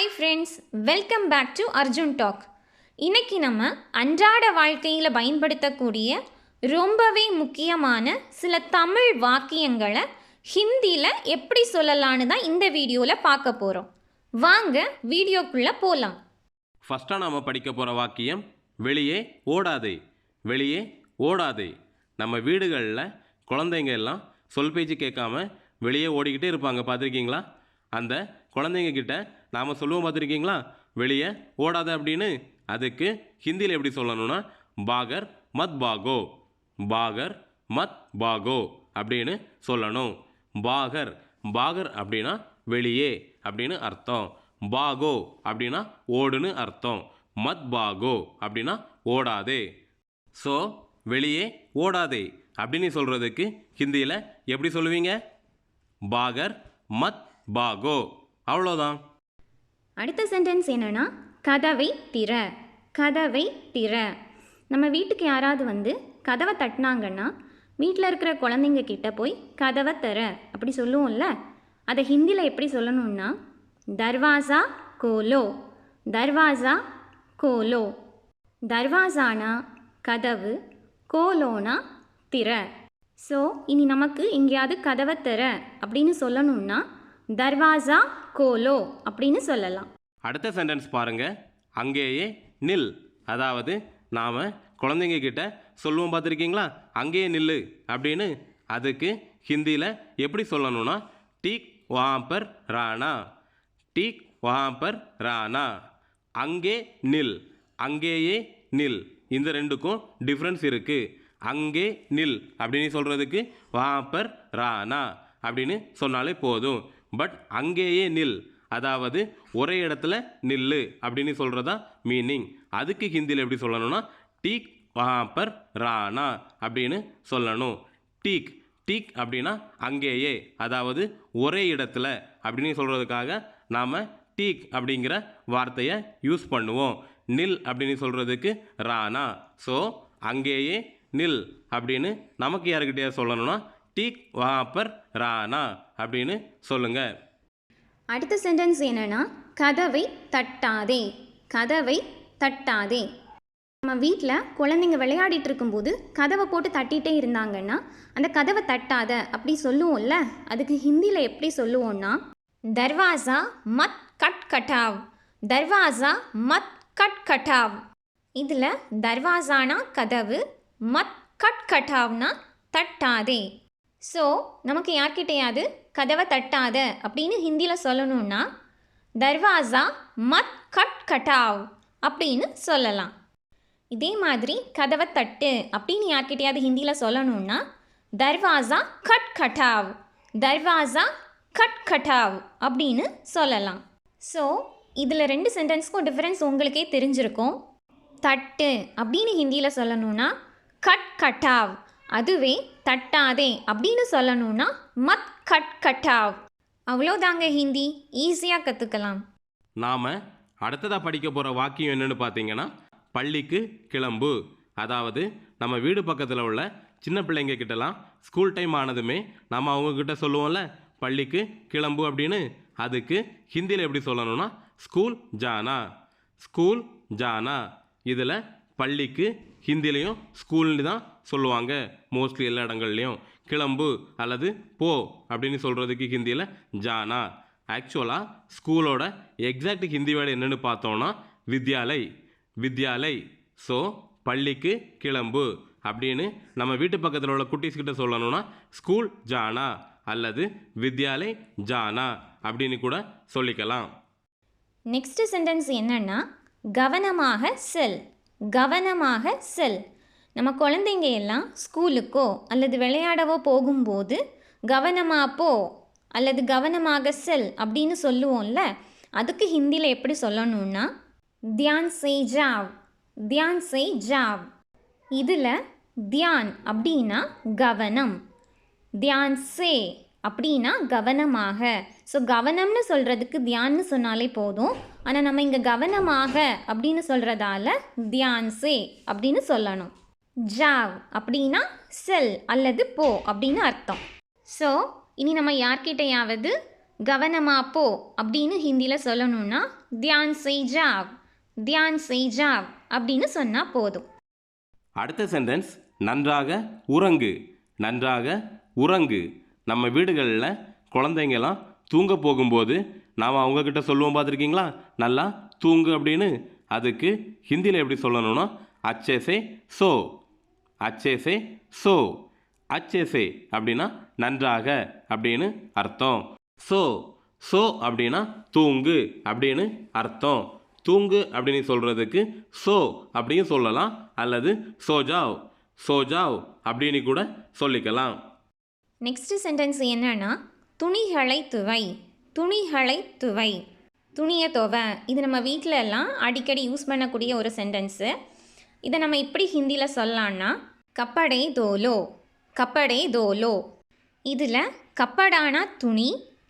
Hi friends, welcome back to Arjun talk. இன்றைக்கி நம்ம அன்றாட வாழ்க்கையில் பயன்படுத்தக்கூடிய ரொம்பவே முக்கியமான சில தமிழ் வாக்கியங்களை ஹிந்தியில் எப்படி சொல்லலான்னு தான் இந்த வீடியோவில் பார்க்க போகிறோம். வாங்க வீடியோக்குள்ளே போகலாம். ஃபஸ்ட்டாக நாம் படிக்க போகிற வாக்கியம் வெளியே ஓடாதே. வெளியே ஓடாதே. நம்ம வீடுகளில் குழந்தைங்க எல்லாம் சொல் பேச்சு கேட்காம வெளியே ஓடிக்கிட்டே இருப்பாங்க, பார்த்துருக்கீங்களா? அந்த குழந்தைங்க கிட்ட நாம் சொல்லுவோம், பார்த்துருக்கீங்களா? வெளியே ஓடாத அப்படின்னு. அதுக்கு ஹிந்தியில் எப்படி சொல்லணும்னா பாகர் மத் பாகோ. பாகர் மத் பாகோ அப்படின்னு சொல்லணும். பாகர் பாகர் அப்படின்னா வெளியே அப்படின்னு அர்த்தம். பாகோ அப்படின்னா ஓடுன்னு அர்த்தம். மத் பாகோ அப்படின்னா ஓடாதே. ஸோ வெளியே ஓடாதே அப்படின்னு சொல்கிறதுக்கு ஹிந்தியில் எப்படி சொல்லுவீங்க? பாகர் மத் பாகோ. அவ்வளோதான். அடுத்த சென்டென்ஸ் என்னன்னா கதவை திற. கதவை திற. நம்ம வீட்டுக்கு யாராவது கதவை தட்டினாங்கன்னா வீட்டில் இருக்கிற குழந்தைங்க கிட்ட போய் கதவை தர அப்படி சொல்லுவோம்ல, அதை ஹிந்தியில் எப்படி சொல்லணும்னா தர்வாசா கோலோ. தர்வாசா கோலோ. தர்வாசானா கதவு, கோலோனா திற. ஸோ இனி நமக்கு எங்கேயாவது கதவை தர அப்படின்னு சொல்லணும்னா தர்வாசா கோலோ அப்படின்னு சொல்லலாம். அடுத்த சென்டென்ஸ் பாருங்க. அங்கேயே நில். அதாவது நாம் குழந்தைங்க கிட்ட சொல்லுவோம், பார்த்துருக்கீங்களா? அங்கேயே நில்லு அப்படின்னு. அதுக்கு ஹிந்தியில் எப்படி சொல்லணும்னா டீக் வஹாம்பர் ரானா. டீக் வஹாம்பர் ரானா. அங்கே நில், அங்கேயே நில். இந்த ரெண்டுக்கும் டிஃப்ரென்ஸ் இருக்குது. அங்கே நில் அப்படின்னு சொல்கிறதுக்கு வஹாம்பர் ரானா அப்படின்னு சொன்னாலே போதும். பட் அங்கேயே நில், அதாவது ஒரே இடத்துல நில்லு அப்படின்னு சொல்கிறதா மீனிங். அதுக்கு ஹிந்தியில் எப்படி சொல்லணும்னா டீக் வஹாம்பர் ரானா அப்படின்னு சொல்லணும். டீக் டீக் அப்படின்னா அங்கேயே, அதாவது ஒரே இடத்துல அப்படின்னு சொல்கிறதுக்காக நாம் டீக் அப்படிங்கிற வார்த்தையை யூஸ் பண்ணுவோம். நில் அப்படின்னு சொல்கிறதுக்கு ரானா. ஸோ அங்கேயே நில் அப்படின்னு நமக்கு யாருக்கிட்டே சொல்லணும்னா டீக் வஹாம்பர் ரானா அப்படின்னு சொல்லுங்க. அடுத்த சென்டென்ஸ் என்னன்னா கதவை தட்டாதே. கதவை தட்டாதே. நம்ம வீட்டில் குழந்தைங்க விளையாடிட்டு இருக்கும்போது கதவை போட்டு தட்டிகிட்டே இருந்தாங்கன்னா அந்த கதவை தட்டாத அப்படி சொல்லுவோம்ல, அதுக்கு ஹிந்தியில் எப்படி சொல்லுவோம்னா தர்வாசா மத் கட் கட்டாவ். தர்வாசா மத் கட் கட்டாவ். இதில் தர்வாசானா கதவு, மத் கட் கட்டாவ்னா தட்டாதே. ஸோ நமக்கு யார்கிட்டையாவது கதவை தட்டாத அப்படின்னு ஹிந்தியில் சொல்லணும்னா தர்வாசா மத் கட் கட்டாவ் அப்படின்னு சொல்லலாம். இதே மாதிரி கதவை தட்டு அப்படின்னு யார்கிட்டையாவது ஹிந்தியில் சொல்லணும்னா தர்வாசா கட் கட்டாவ். தர்வாசா கட் கட்டாவ் அப்படின்னு சொல்லலாம். ஸோ இதில் ரெண்டு சென்டென்ஸ்க்கும் டிஃப்ரென்ஸ் உங்களுக்கே தெரிஞ்சிருக்கும். தட்டு அப்படின்னு ஹிந்தியில் சொல்லணும்னா கட் கட்டாவ். அதுவே தட்டாதே அப்படின்னு சொல்லணும்னா மத் கட் கட்டாவ். அவ்வளோதாங்க, ஹிந்தி ஈஸியாக கற்றுக்கலாம். நாம் அடுத்ததாக படிக்க போகிற வாக்கியம் என்னென்னு பார்த்தீங்கன்னா பள்ளிக்கு கிளம்பு. அதாவது நம்ம வீடு பக்கத்தில் உள்ள சின்ன பிள்ளைங்க கிட்டலாம் ஸ்கூல் டைம் ஆனதுமே நம்ம அவங்கக்கிட்ட சொல்லுவோம்ல பள்ளிக்கு கிளம்பு அப்படின்னு. அதுக்கு ஹிந்தியில் எப்படி சொல்லணும்னா ஸ்கூல் ஜானா. ஸ்கூல் ஜானா. இதில் பள்ளிக்கு ஹிந்திலையும் ஸ்கூல்னு தான் சொல்லுவாங்க மோஸ்ட்லி எல்லா இடங்கள்லையும். கிளம்பு அல்லது போ அப்படின்னு சொல்கிறதுக்கு ஹிந்தியில் ஜானா. ஆக்சுவலாக ஸ்கூலோட எக்ஸாக்ட் ஹிந்தி வேர்டு என்னென்னு பார்த்தோன்னா வித்யாலய். வித்யாலய். ஸோ பள்ளிக்கு கிளம்பு அப்படின்னு நம்ம வீட்டு பக்கத்தில் உள்ள குட்டீஸ்கிட்ட சொல்லணும்னா ஸ்கூல் ஜானா அல்லது வித்யாலய் ஜானா அப்படின்னு கூட சொல்லிக்கலாம். நெக்ஸ்ட் சென்டென்ஸ் என்னன்னா கவனமாக செல். கவனமாக செல். நம்ம குழந்தைங்க எல்லாம் ஸ்கூலுக்கோ அல்லது விளையாடவோ போகும்போது கவனமாக போ அல்லது கவனமாக செல் அப்படின்னு சொல்லுவோம்ல, அதுக்கு ஹிந்தியில் எப்படி சொல்லணும்னா தியான் சே ஜாவ். தியான் சே ஜாவ். இதில் தியான் அப்படின்னா கவனம், தியான் சே அப்படின்னா கவனமாக. ஸோ கவனம்னு சொல்கிறதுக்கு தியான்னு சொன்னாலே போதும். ஆனால் நம்ம இங்கே கவனமாக அப்படின்னு சொல்கிறதால தியான் சே அப்படின்னு சொல்லணும். ஜாவ் அப்படின்னா செல் அல்லது போ அப்படின்னு அர்த்தம். ஸோ இனி நம்ம யார்கிட்டையாவது கவனமா போ அப்படின்னு ஹிந்தியில் சொல்லணும்னா தியான் செய் ஜாவ், தியான் செய் ஜாவ் அப்படின்னு சொன்னால் போதும். அடுத்த சென்டென்ஸ் நன்றாக உறங்கு. நன்றாக உறங்கு. நம்ம வீடுகளில் குழந்தைங்கலாம் தூங்க போகும்போது நாம் அவங்கக்கிட்ட சொல்லுவோம் பார்த்துருக்கீங்களா, நல்லா தூங்கு அப்படின்னு. அதுக்கு ஹிந்தியில் எப்படி சொல்லணும்னா அச்சே சே சோ, அச்சே சே சோ. அச்சே சே அப்படின்னா நன்றாக அப்படின்னு அர்த்தம். சோ, சோ அப்படின்னா தூங்கு அப்படின்னு அர்த்தம். தூங்கு அப்படின்னு சொல்கிறதுக்கு சோ அப்படின்னு சொல்லலாம், அல்லது சோஜாவ், சோஜாவ் அப்படின்னு கூட சொல்லிக்கலாம். நெக்ஸ்ட் சென்டென்ஸ் என்னன்னா துணிகளை துவை, துணிகளை துவை, துணியை துவை. இது நம்ம வீட்டில எல்லாம் அடிக்கடி யூஸ் பண்ணக்கூடிய ஒரு சென்டென்ஸு. இதை நம்ம இப்படி ஹிந்தியில் சொல்லலான்னா கப்படே தோலோ, கப்படே தோலோ. இதில் கப்படானா துணி,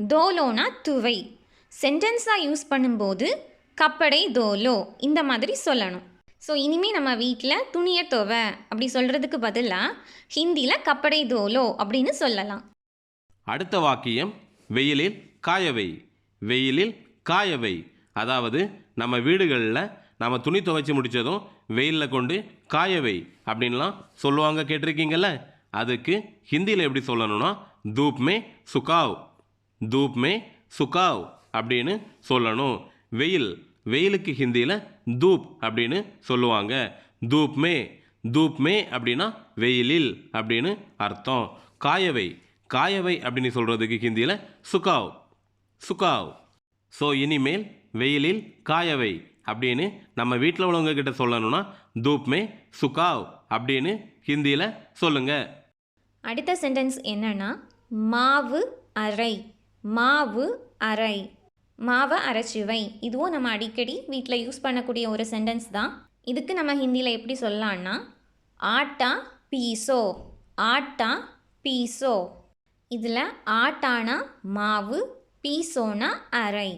தோலோனா துவை. சென்டென்ஸாக யூஸ் பண்ணும்போது கப்படே தோலோ இந்த மாதிரி சொல்லணும். ஸோ இனிமேல் நம்ம வீட்டில் துணியை துவை அப்படி சொல்கிறதுக்கு பதிலாக ஹிந்தியில் கப்படே தோலோ அப்படின்னு சொல்லலாம். அடுத்த வாக்கியம் வெயிலில் காயவை. வெயிலில் காயவை. அதாவது நம்ம வீடுகளில் நம்ம துணி துவைச்சி முடித்ததும் வெயிலில் கொண்டு காயவை அப்படின்லாம் சொல்லுவாங்க, கேட்டிருக்கீங்கல்ல. அதுக்கு ஹிந்தியில் எப்படி சொல்லணும்னா தூப் மே சுகாவ், தூப் மே சுகாவ் அப்படின்னு சொல்லணும். வெயில், வெயிலுக்கு ஹிந்தியில் தூப் அப்படின்னு சொல்லுவாங்க. தூப் மே, தூப் மே அப்படின்னா வெயிலில் அப்படின்னு அர்த்தம். காயவை, காயவை அப்படின்னு சொல்கிறதுக்கு ஹிந்தியில் சுகாவ், சுகாவ். ஸோ இனிமேல் வெயிலில் காயவை அப்படின்னு நம்ம வீட்டில் உள்ளவங்க கிட்ட சொல்லணும்னா தூப் மே சுகாவ் அப்படின்னு ஹிந்தியில் சொல்லுங்கள். அடுத்த சென்டென்ஸ் என்னன்னா மாவு அரை, மாவு அரை, மாவை அரைச்சுவை. இதுவும் நம்ம அடிக்கடி வீட்டில் யூஸ் பண்ணக்கூடிய ஒரு சென்டென்ஸ் தான். இதுக்கு நம்ம ஹிந்தியில் எப்படி சொல்லலான்னா ஆட்டா பீசோ, ஆட்டா பீசோ. இதில் ஆட்டானா மாவு, பீசோனா அரை.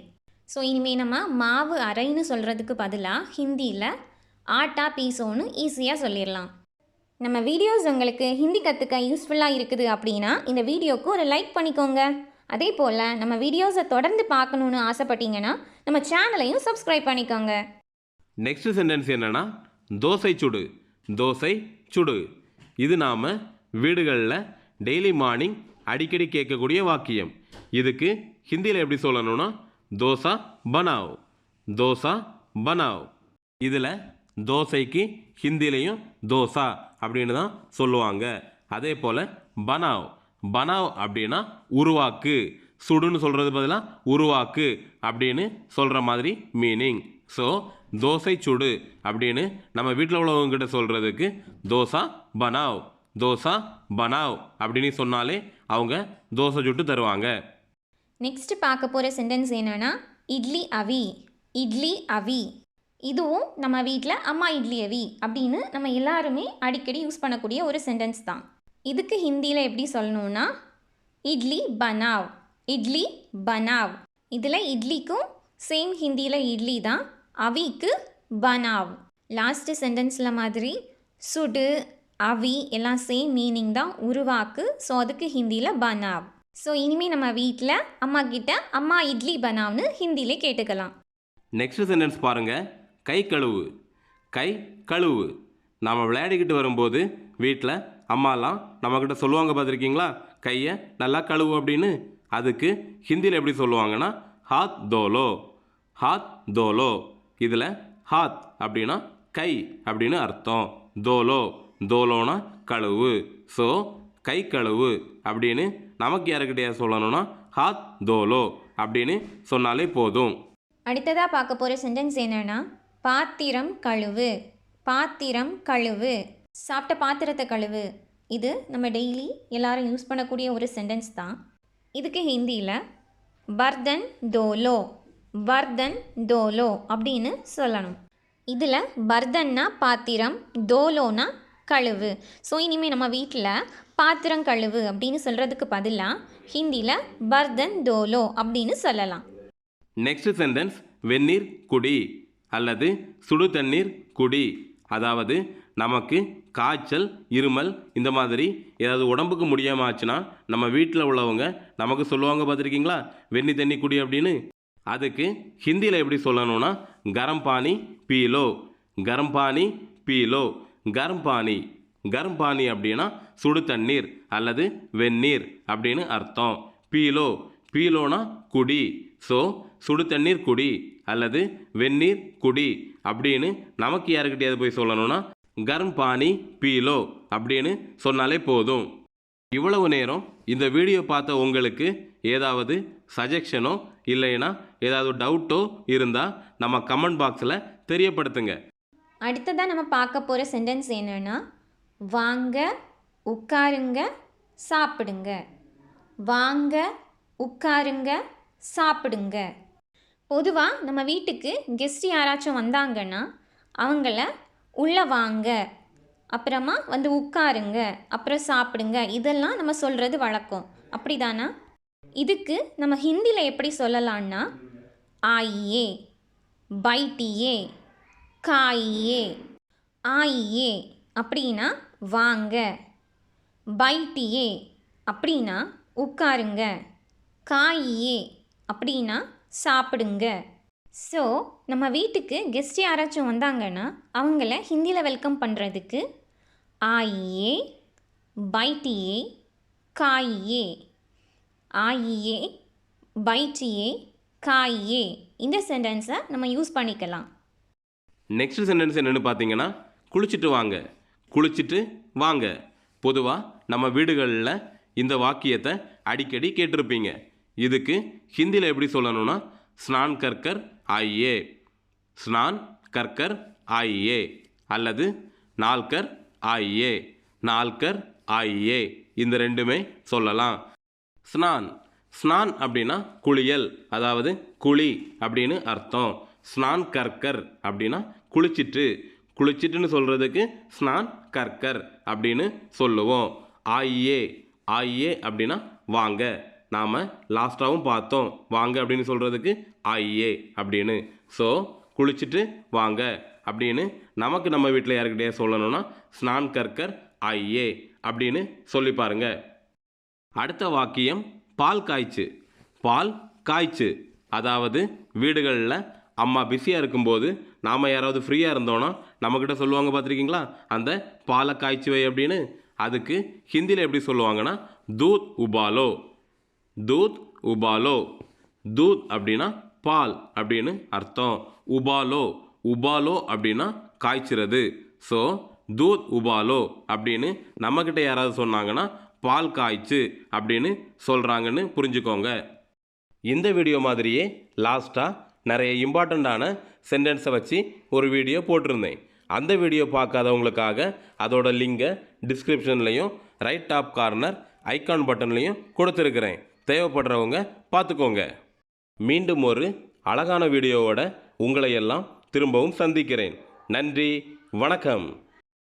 ஸோ இனிமேல் நம்ம மாவு அரைன்னு சொல்கிறதுக்கு பதிலாக ஹிந்தியில் ஆட்டா பீசோன்னு ஈஸியாக சொல்லிடலாம். நம்ம வீடியோஸ் உங்களுக்கு ஹிந்தி கற்றுக்க யூஸ்ஃபுல்லாக இருக்குது அப்படின்னா இந்த வீடியோவுக்கு ஒரு லைக் பண்ணிக்கோங்க. அதே போல் நம்ம வீடியோஸை தொடர்ந்து பார்க்கணுன்னு ஆசைப்பட்டீங்கன்னா நம்ம சேனலையும் சப்ஸ்கிரைப் பண்ணிக்கோங்க. நெக்ஸ்ட் சென்டென்ஸ் என்னன்னா தோசை சுடு, தோசை சுடு. இது நாம் வீடுகளில் டெய்லி மார்னிங் அடிக்கடி கேட்கக்கூடிய வாக்கியம். இதுக்கு ஹிந்தியில் எப்படி சொல்லணும்னா தோசா பனாவ், தோசா பனாவ். இதில் தோசைக்கு ஹிந்திலையும் தோசா அப்படின்னு தான் சொல்லுவாங்க. அதே போல் பனாவ், பனாவ் அப்படின்னா உருவாக்கு. சுடுன்னு சொல்கிறது பதிலாக உருவாக்கு அப்படின்னு சொல்கிற மாதிரி மீனிங். ஸோ தோசை சுடு அப்படின்னு நம்ம வீட்டில் உள்ளவங்ககிட்ட சொல்கிறதுக்கு தோசா பனாவ், தோசா பனாவ் அப்படின்னு சொன்னாலே அவங்க தோசை சுட்டு தருவாங்க. நெக்ஸ்ட் பார்க்க போகிற சென்டென்ஸ் என்னென்னா இட்லி அவி, இட்லி அவி. இதுவும் நம்ம வீட்டில் அம்மா இட்லி அவி அப்படின்னு நம்ம எல்லாருமே அடிக்கடி யூஸ் பண்ணக்கூடிய ஒரு சென்டென்ஸ் தான். இதுக்கு ஹிந்தியில் எப்படி சொல்லணும்னா இட்லி பனாவ், இட்லி பனாவ். இதில் இட்லிக்கும் சேம் ஹிந்தியில் இட்லி தான், அவிக்கு பனாவ். லாஸ்ட் சென்டென்ஸில் மாதிரி சுடு, அவி எல்லாம் சேம் மீனிங் தான், உருவாக்கு. ஸோ அதுக்கு ஹிந்தியில் பனாவ். ஸோ இனிமேல் நம்ம வீட்டில் அம்மா கிட்ட அம்மா இட்லி பனாவ்னு ஹிந்தியில் கேட்டுக்கலாம். நெக்ஸ்ட் சென்டென்ஸ் பாருங்கள், கை கழுவு. கை கழுவு. நாம் விளையாடிக்கிட்டு வரும்போது வீட்டில் அம்மாலாம் நம்மக்கிட்ட சொல்லுவாங்க பார்த்துருக்கீங்களா, கையை நல்லா கழுவு அப்படின்னு. அதுக்கு ஹிந்தியில் எப்படி சொல்லுவாங்கன்னா ஹாத் தோலோ, ஹாத் தோலோ. இதில் ஹாத் அப்படின்னா கை அப்படின்னு அர்த்தம். தோலோ, தோலோனா கழுவு. ஸோ கை கழுவு அப்படின்னு நமக்கு யாருக்கிட்டையா சொல்லணும்னா ஹாத் தோலோ அப்படின்னு சொன்னாலே போதும். அடுத்ததாக பார்க்க போகிற சென்டென்ஸ் என்னென்னா பாத்திரம் கழுவு, பாத்திரம் கழுவு. சாப்பிட்ட பாத்திரத்தை கழுவு. இது நம்ம டெய்லி எல்லாரும் யூஸ் பண்ணக்கூடிய ஒரு சென்டென்ஸ் தான். இதுக்கு ஹிந்தியில் பர்தன் தோலோ, பர்தன் தோலோ அப்படின்னு சொல்லணும். இதில் பர்தன்னா பாத்திரம், தோலோனா கழுவு. ஸோ இனிமேல் நம்ம வீட்டில் பாத்திரம் கழுவு அப்படின்னு சொல்கிறதுக்கு பதிலாக ஹிந்தியில் பர்தன் தோலோ அப்படின்னு சொல்லலாம். நெக்ஸ்ட் சென்டென்ஸ் வெந்நீர் குடி அல்லது சுடு தண்ணீர் குடி. அதாவது நமக்கு காய்ச்சல், இருமல் இந்த மாதிரி ஏதாவது உடம்புக்கு முடியாமல் ஆச்சுன்னா நம்ம வீட்டில் உள்ளவங்க நமக்கு சொல்லுவாங்க பார்த்துருக்கீங்களா, வெந்நி தண்ணி குடி அப்படின்னு. அதுக்கு ஹிந்தியில் எப்படி சொல்லணும்னா கரம் பானி பீலோ, கரம் பானி பீலோ. கரம் பானி, கரம் பானி அப்படின்னா சுடு தண்ணீர் அல்லது வெந்நீர் அப்படின்னு அர்த்தம். பீலோ, பீலோனா குடி. ஸோ சுடு தண்ணீர் குடி அல்லது வெந்நீர் குடி அப்படின்னு நமக்கு யாருக்கிட்டையாவது போய் சொல்லணும்னா கரம் பானி பீலோ அப்படின்னு சொன்னாலே போதும். இவ்வளவு நேரம் இந்த வீடியோ பார்த்த உங்களுக்கு ஏதாவது சஜஷனோ இல்லைன்னா ஏதாவது டவுட்டோ இருந்தால் நம்ம கமெண்ட் பாக்ஸில் தெரியப்படுத்துங்க. அடுத்ததாக நம்ம பார்க்க போகிற சென்டென்ஸ் என்னன்னா, வாங்க, உட்காருங்க, சாப்பிடுங்க. வாங்க, உட்காருங்க, சாப்பிடுங்க. பொதுவாக நம்ம வீட்டுக்கு கெஸ்ட் யாராச்சும் வந்தாங்கன்னா அவங்கள உள்ளே வாங்க, அப்புறமா வந்து உட்காருங்க, அப்புறம் சாப்பிடுங்க, இதெல்லாம் நம்ம சொல்கிறது வழக்கம். அப்படிதானா? இதுக்கு நம்ம ஹிந்தியில் எப்படி சொல்லலான்னா ஆயியே, பைட்டியே, காயியே. ஆயியே அப்படின்னா வாங்க, பைட்டியே அப்படின்னா உட்காருங்க, காயியே அப்படின்னா சாப்பிடுங்க. ஸோ நம்ம வீட்டுக்கு கெஸ்ட் யாராச்சும் வந்தாங்கன்னா அவங்கள ஹிந்தியில் வெல்கம் பண்ணுறதுக்கு ஆயியே, பைட்டியே, காயியே. ஆயியே, பைட்டியே, காயியே இந்த சென்டென்ஸை நம்ம யூஸ் பண்ணிக்கலாம். நெக்ஸ்ட் சென்டென்ஸ் என்னென்னு பார்த்தீங்கன்னா குளிச்சுட்டு வாங்க, குளிச்சுட்டு வாங்க. பொதுவாக நம்ம வீடுகளில் இந்த வாக்கியத்தை அடிக்கடி கேட்டிருப்பீங்க. இதுக்கு ஹிந்தியில் எப்படி சொல்லணும்னா ஸ்நான் கர்கர் ஆயியே, ஸ்நான் கர்கர் ஆயியே அல்லது நால்கர் ஆயியே, நால்கர் ஆயியே. இந்த ரெண்டுமே சொல்லலாம். ஸ்நான், ஸ்நான் அப்படின்னா குளியல், அதாவது குளி அப்படின்னு அர்த்தம். ஸ்நான் கர்கர் அப்படின்னா குளிச்சிட்டு, குளிச்சிட்டுன்னு சொல்கிறதுக்கு ஸ்நான் கர்கர் அப்படின்னு சொல்லுவோம். ஆயியே, ஆயியே அப்படின்னா வாங்க. நாம் லாஸ்ட்டாகவும் பார்த்தோம் வாங்க அப்படின்னு சொல்கிறதுக்கு ஆயியே அப்படின்னு. ஸோ குளிச்சுட்டு வாங்க அப்படின்னு நமக்கு நம்ம வீட்டில் யாருக்கிட்டே சொல்லணும்னா ஸ்நான் கர்கர் ஆயியே அப்படின்னு சொல்லி பாருங்க. அடுத்த வாக்கியம் பால் காய்ச்சு, பால் காய்ச்சு. அதாவது வீடுகளில் அம்மா பிஸியாக இருக்கும்போது நாம் யாராவது ஃப்ரீயாக இருந்தோன்னா நம்மக்கிட்ட சொல்லுவாங்க பார்த்துருக்கீங்களா, அந்த பாலை காய்ச்சி வை அப்படின்னு. அதுக்கு ஹிந்தியில் எப்படி சொல்லுவாங்கன்னா தூத் உபாலோ, தூத் உபாலோ. தூத் அப்படின்னா பால் அப்படின்னு அர்த்தம். உபாலோ, உபாலோ அப்படின்னா காய்ச்சிறது. ஸோ தூத் உபாலோ அப்படின்னு நம்மக்கிட்ட யாராவது சொன்னாங்கன்னா பால் காய்ச்சு அப்படின்னு சொல்கிறாங்கன்னு புரிஞ்சுக்கோங்க. இந்த வீடியோ மாதிரியே லாஸ்ட்டாக நிறைய இம்பார்ட்டண்ட்டான சென்டென்ஸை வச்சு ஒரு வீடியோ போட்டிருந்தேன். அந்த வீடியோ பார்க்காதவங்களுக்காக அதோட லிங்கை டிஸ்கிரிப்ஷன்லையும் ரைட் டாப் கார்னர் ஐகான் பட்டன்லையும் கொடுத்துருக்குறேன். தேவைப்படுறவங்க பார்த்துக்கோங்க. மீண்டும் ஒரு அழகான வீடியோவோட உங்களை எல்லாம் திரும்பவும் சந்திக்கிறேன். நன்றி, வணக்கம்.